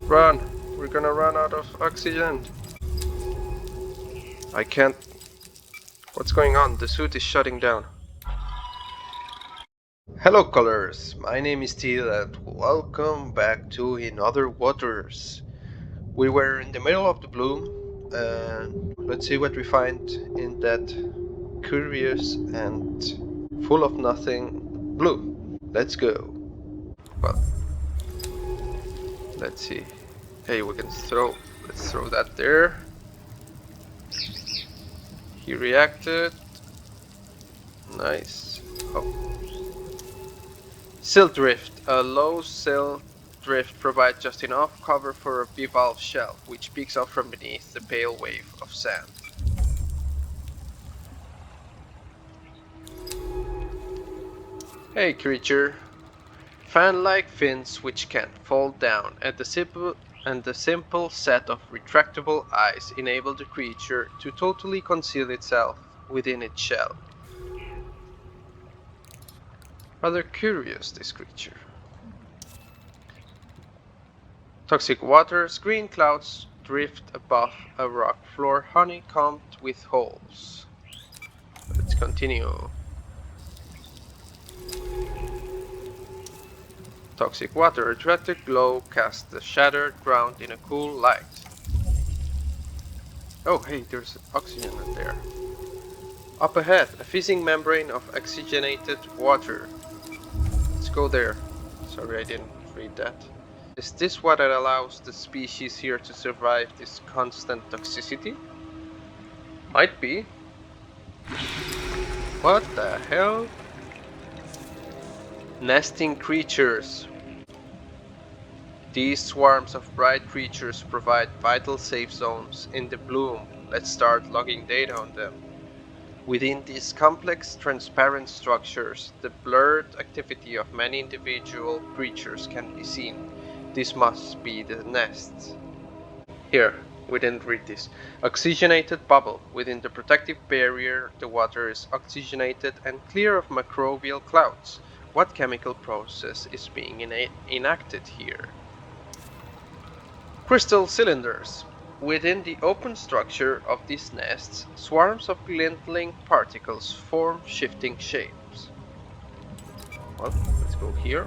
Run! We're gonna run out of oxygen. I can't. What's going on? The suit is shutting down. Hello colors, my name is Teal and welcome back to In Other Waters. We were in the middle of the bloom and let's see what we find in that curious and full of nothing bloom. Let's go. Well, let's see. Hey, let's throw that there. He reacted. Nice. Oh. Sil Drift. A low Sil Drift provides just enough cover for a bivalve shell, which peeks up from beneath the pale wave of sand. Hey creature. Fan-like fins which can fold down, and the simple set of retractable eyes enable the creature to totally conceal itself within its shell. Rather curious, this creature. Toxic waters, green clouds drift above a rock floor honeycombed with holes. Let's continue. Toxic water, attracted glow casts the shattered ground in a cool light. Oh hey, there's oxygen in there. Up ahead, a fizzing membrane of oxygenated water. Let's go there. Sorry I didn't read that. Is this what allows the species here to survive this constant toxicity? Might be. What the hell? Nesting creatures. These swarms of bright creatures provide vital safe zones in the bloom. Let's start logging data on them. Within these complex, transparent structures, the blurred activity of many individual creatures can be seen. This must be the nests. Here, we didn't read this. Oxygenated bubble. Within the protective barrier, the water is oxygenated and clear of microbial clouds. What chemical process is being enacted here? Crystal cylinders. Within the open structure of these nests, swarms of glinting particles form shifting shapes. Well, let's go here.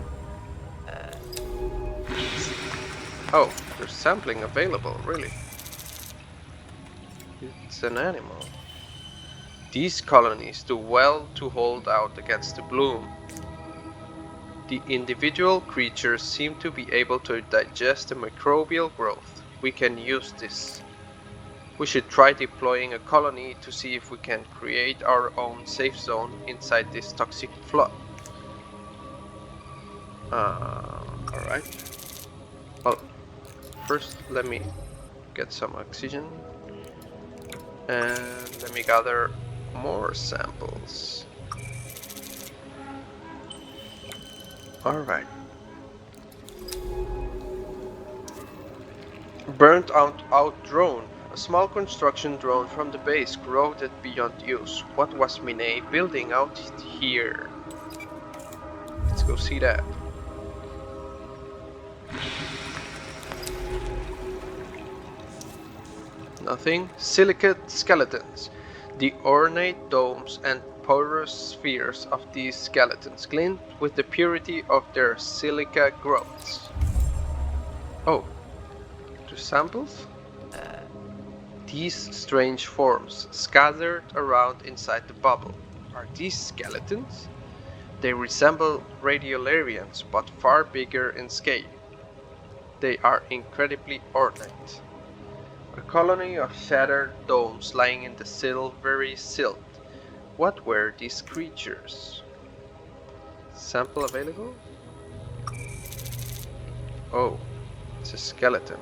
Oh, there's sampling available, really. It's an animal. These colonies do well to hold out against the bloom. The individual creatures seem to be able to digest the microbial growth. We can use this. We should try deploying a colony to see if we can create our own safe zone inside this toxic flood. Alright. Well, first let me get some oxygen. And let me gather more samples. Alright. Burnt out drone. A small construction drone from the base corroded beyond use. What was Mine building out here? Let's go see that. Nothing. Silicate skeletons. The ornate domes and porous spheres of these skeletons glint with the purity of their silica growths. Oh, the samples? These strange forms scattered around inside the bubble. Are these skeletons? They resemble radiolarians, but far bigger in scale. They are incredibly ornate. A colony of shattered domes lying in the silvery silt. What were these creatures? Sample available? Oh, it's a skeleton.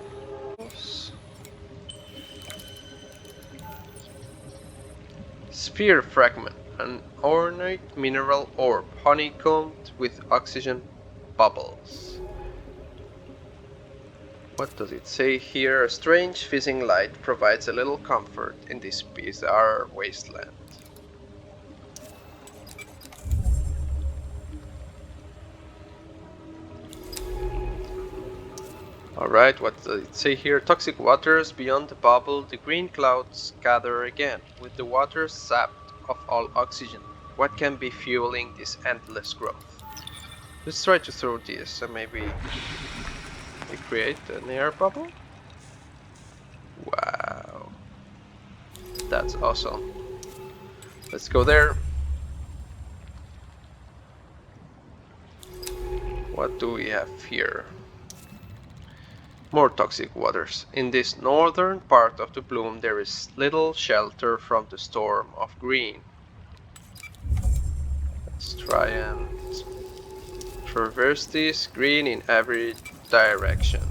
Sphere fragment, an ornate mineral orb honeycombed with oxygen bubbles. What does it say here? A strange fizzing light provides a little comfort in this bizarre wasteland. Alright, what does it say here? Toxic waters beyond the bubble, the green clouds gather again, with the water sapped of all oxygen. What can be fueling this endless growth? Let's try to throw this and maybe we create an air bubble? Wow. That's awesome. Let's go there. What do we have here? More toxic waters. In this northern part of the bloom there is little shelter from the storm of green. Let's try and traverse this green in every direction.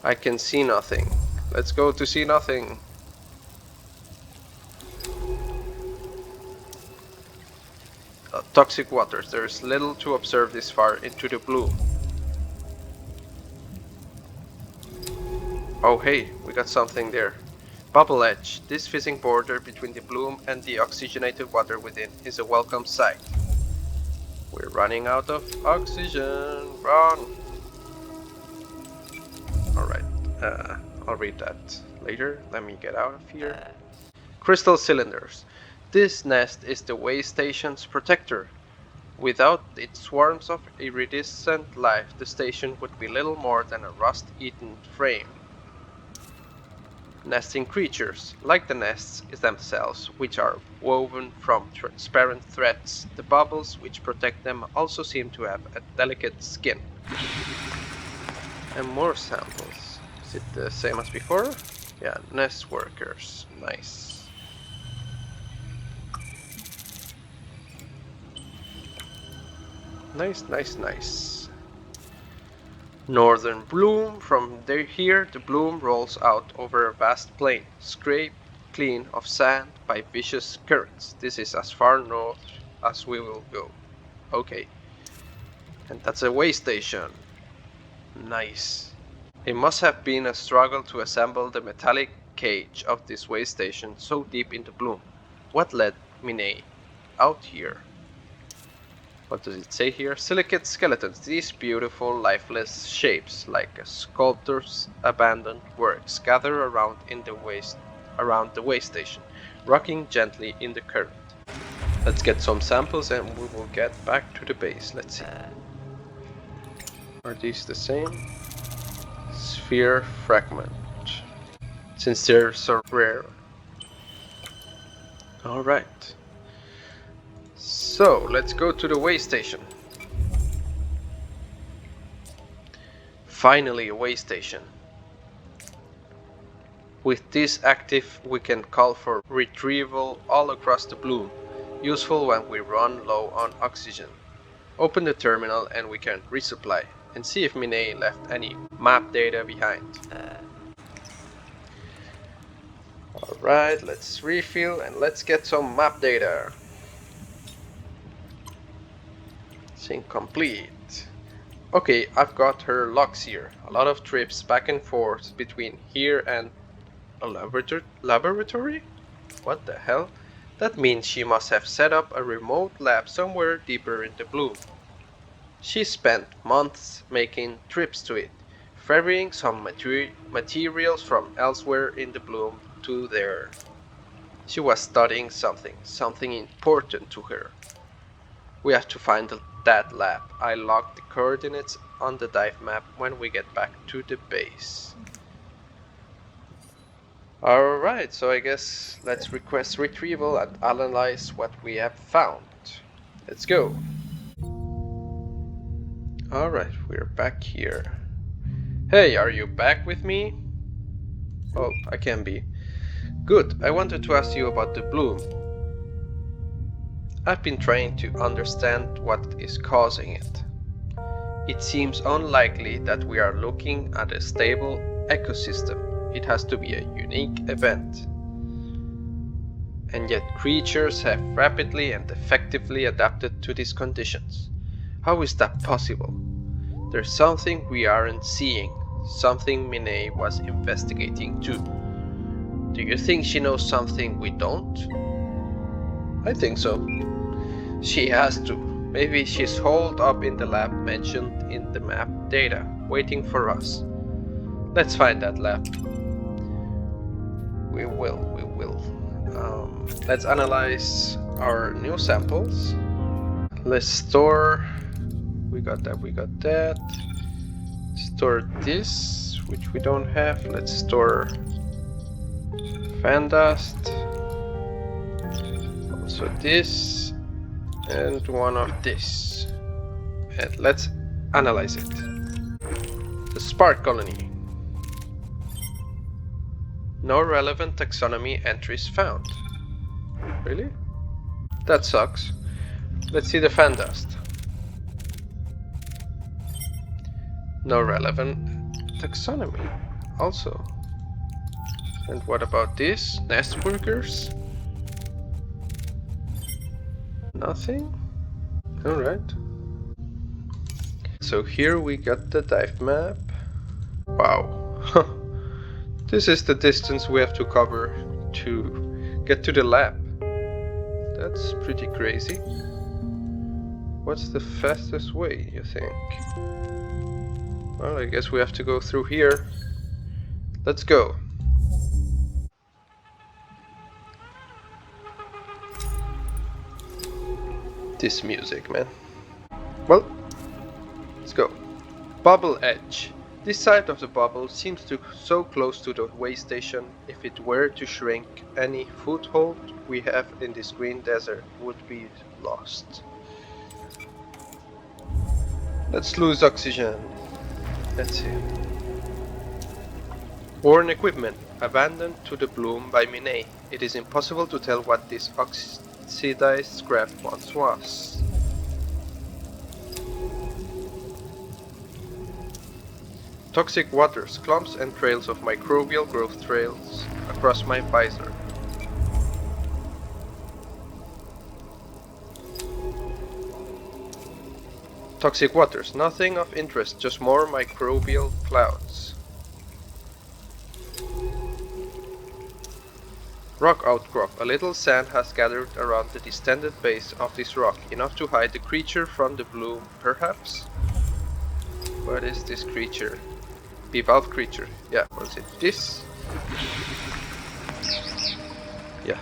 I can see nothing. Let's go to see nothing. Toxic waters. There is little to observe this far into the bloom. Oh hey, we got something there. Bubble edge. This fizzing border between the bloom and the oxygenated water within is a welcome sight. We're running out of oxygen. Run! Alright, I'll read that later. Let me get out of here. Crystal cylinders. This nest is the way station's protector. Without its swarms of iridescent life, the station would be little more than a rust-eaten frame. Nesting creatures, like the nests themselves, which are woven from transparent threads, the bubbles which protect them also seem to have a delicate skin. And more samples. Is it the same as before? Yeah, nest workers. Nice. Nice. Northern bloom. From here the bloom rolls out over a vast plain, scraped clean of sand by vicious currents. This is as far north as we will go. Okay. And that's a way station. Nice. It must have been a struggle to assemble the metallic cage of this way station so deep into bloom. What led Minei out here? What does it say here? Silicate skeletons. These beautiful, lifeless shapes, like a sculptor's abandoned works, gather around the way station, rocking gently in the current. Let's get some samples and we will get back to the base. Let's see. Are these the same? Sphere fragment. Since they're so rare. Alright. So, let's go to the way station. Finally, a way station. With this active, we can call for retrieval all across the bloom, useful when we run low on oxygen. Open the terminal and we can resupply, and see if Minei left any map data behind. Alright, let's refill and let's get some map data. Incomplete. Okay, I've got her logs here. A lot of trips back and forth between here and a laboratory? What the hell? That means she must have set up a remote lab somewhere deeper in the bloom. She spent months making trips to it, ferrying some materials from elsewhere in the bloom to there. She was studying something important to her. We have to find that lab. I logged the coordinates on the dive map when we get back to the base. Alright, so I guess let's request retrieval and analyze what we have found. Let's go. Alright, we're back here. Hey, are you back with me? Oh, I can be. Good, I wanted to ask you about the bloom. I've been trying to understand what is causing it. It seems unlikely that we are looking at a stable ecosystem. It has to be a unique event. And yet creatures have rapidly and effectively adapted to these conditions. How is that possible? There's something we aren't seeing, something Minei was investigating too. Do you think she knows something we don't? I think so. She has to. Maybe she's holed up in the lab mentioned in the map data, waiting for us. Let's find that lab. We will. Let's analyze our new samples. Let's store. We got that. Store this, which we don't have. Let's store fan dust. Also this. And one of this. And let's analyze it. The spark colony. No relevant taxonomy entries found. Really? That sucks. Let's see the fan dust. No relevant taxonomy also. And what about this? Nest workers? Nothing? Alright. So here we got the dive map. Wow. This is the distance we have to cover to get to the lab. That's pretty crazy. What's the fastest way, you think? Well, I guess we have to go through here. Let's go. This music, man. Well, let's go. Bubble edge. This side of the bubble seems so close to the way station. If it were to shrink, any foothold we have in this green desert would be lost. Let's lose oxygen. Let's see. Worn equipment, abandoned to the bloom by Minet. It is impossible to tell what this oxidized scrap once was. Toxic waters, clumps and trails of microbial growth trails across my visor. Toxic waters, nothing of interest, just more microbial clouds. Rock outcrop. A little sand has gathered around the distended base of this rock, enough to hide the creature from the bloom, perhaps? What is this creature? Bivalve creature. Yeah, what's it? This? Yeah.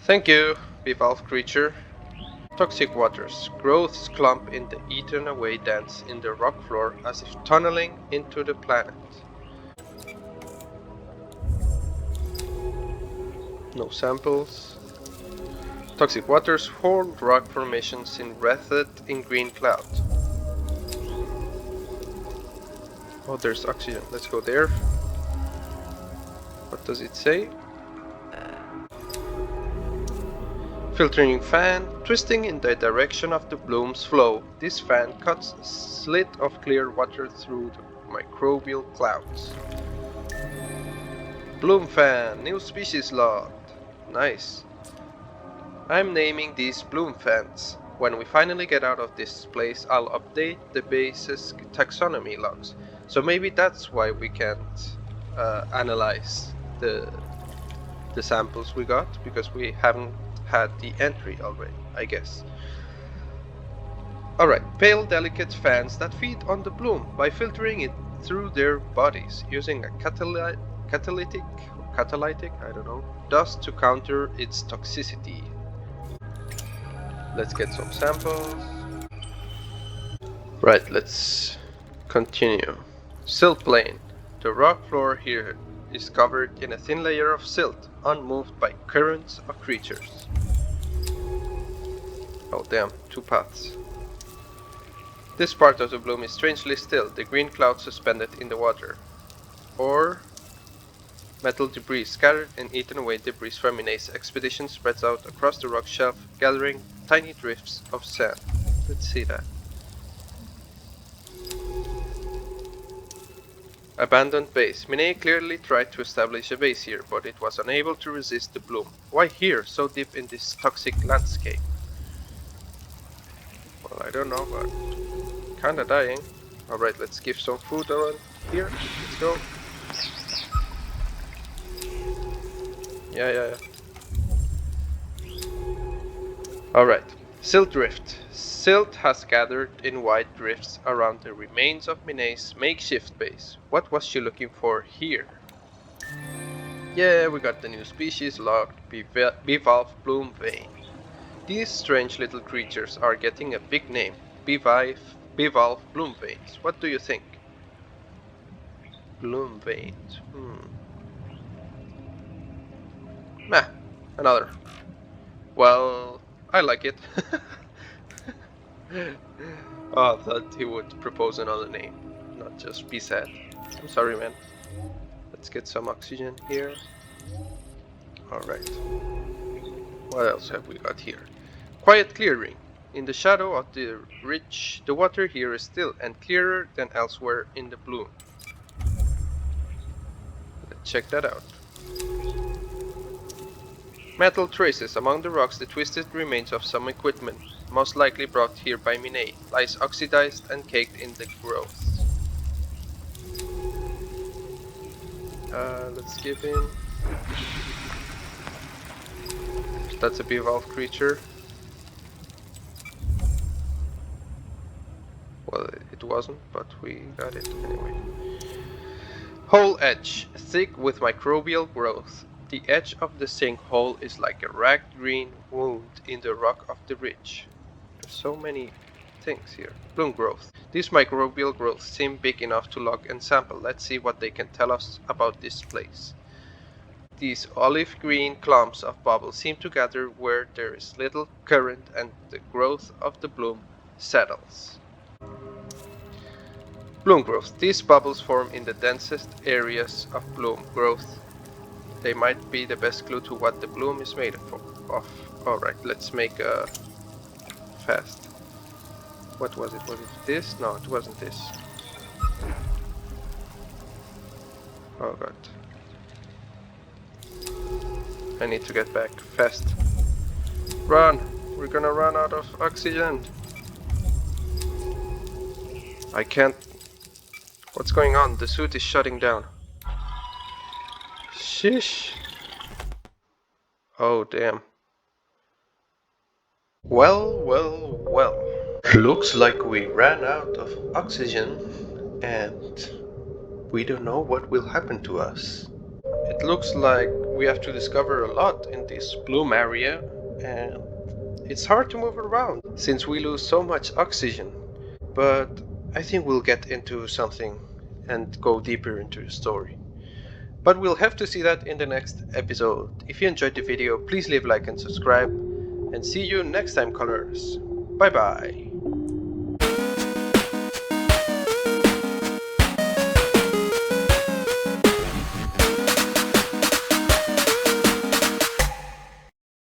Thank you, bivalve creature. Toxic waters. Growths clump in the eaten away dance in the rock floor as if tunneling into the planet. No samples. Toxic waters hold rock formations wreathed in green cloud. Oh, there's oxygen. Let's go there. What does it say? Filtering fan, twisting in the direction of the bloom's flow. This fan cuts a slit of clear water through the microbial clouds. Bloom fan, new species logged. Nice. I'm naming these bloom fans. When we finally get out of this place, I'll update the base's taxonomy logs. So maybe that's why we can't analyze the samples we got, because we haven't had the entry already, I guess. Alright, pale delicate fans that feed on the bloom by filtering it through their bodies, using a catalytic, I don't know, dust to counter its toxicity. Let's get some samples. Right, let's continue. Silt plane. The rock floor here is covered in a thin layer of silt, unmoved by currents of creatures. Oh damn, two paths. This part of the bloom is strangely still, the green cloud suspended in the water. Or metal debris scattered and eaten away. Debris from Minet's expedition spreads out across the rock shelf, gathering tiny drifts of sand. Let's see that. Abandoned base. Minet clearly tried to establish a base here, but it was unable to resist the bloom. Why here, so deep in this toxic landscape? Well, I don't know, but kinda dying. Alright, let's give some food around here. Let's go. Yeah. Alright. Sil Drift. Silt has gathered in wide drifts around the remains of Minet's makeshift base. What was she looking for here? Yeah, we got the new species logged, bivalve bloom vein. These strange little creatures are getting a big name. Bivalve bloom veins. What do you think? Bloom veins. Meh, another. Well, I like it. Oh, I thought he would propose another name, not just be sad. I'm sorry, man. Let's get some oxygen here. Alright. What else have we got here? Quiet clearing. In the shadow of the ridge, the water here is still and clearer than elsewhere in the bloom. Let's check that out. Metal traces among the rocks, the twisted remains of some equipment, most likely brought here by Minet, lies oxidized and caked in the growth. Let's give in. That's a bivalve creature. Well, it wasn't, but we got it anyway. Hole edge, thick with microbial growth. The edge of the sinkhole is like a ragged green wound in the rock of the ridge. There's so many things here. Bloom growth. These microbial growths seem big enough to log and sample. Let's see what they can tell us about this place. These olive green clumps of bubbles seem to gather where there is little current and the growth of the bloom settles. Bloom growth. These bubbles form in the densest areas of bloom growth. They might be the best clue to what the bloom is made of. Alright, let's make a fast. What was it? Was it this? No, it wasn't this. Oh god. I need to get back fast. Run! We're gonna run out of oxygen. I can't. What's going on? The suit is shutting down. Shish. Oh damn. Well. Looks like we ran out of oxygen and we don't know what will happen to us. It looks like we have to discover a lot in this bloom area and it's hard to move around since we lose so much oxygen. But I think we'll get into something and go deeper into the story. But we'll have to see that in the next episode. If you enjoyed the video, please leave a like and subscribe. And see you next time, colors. Bye bye.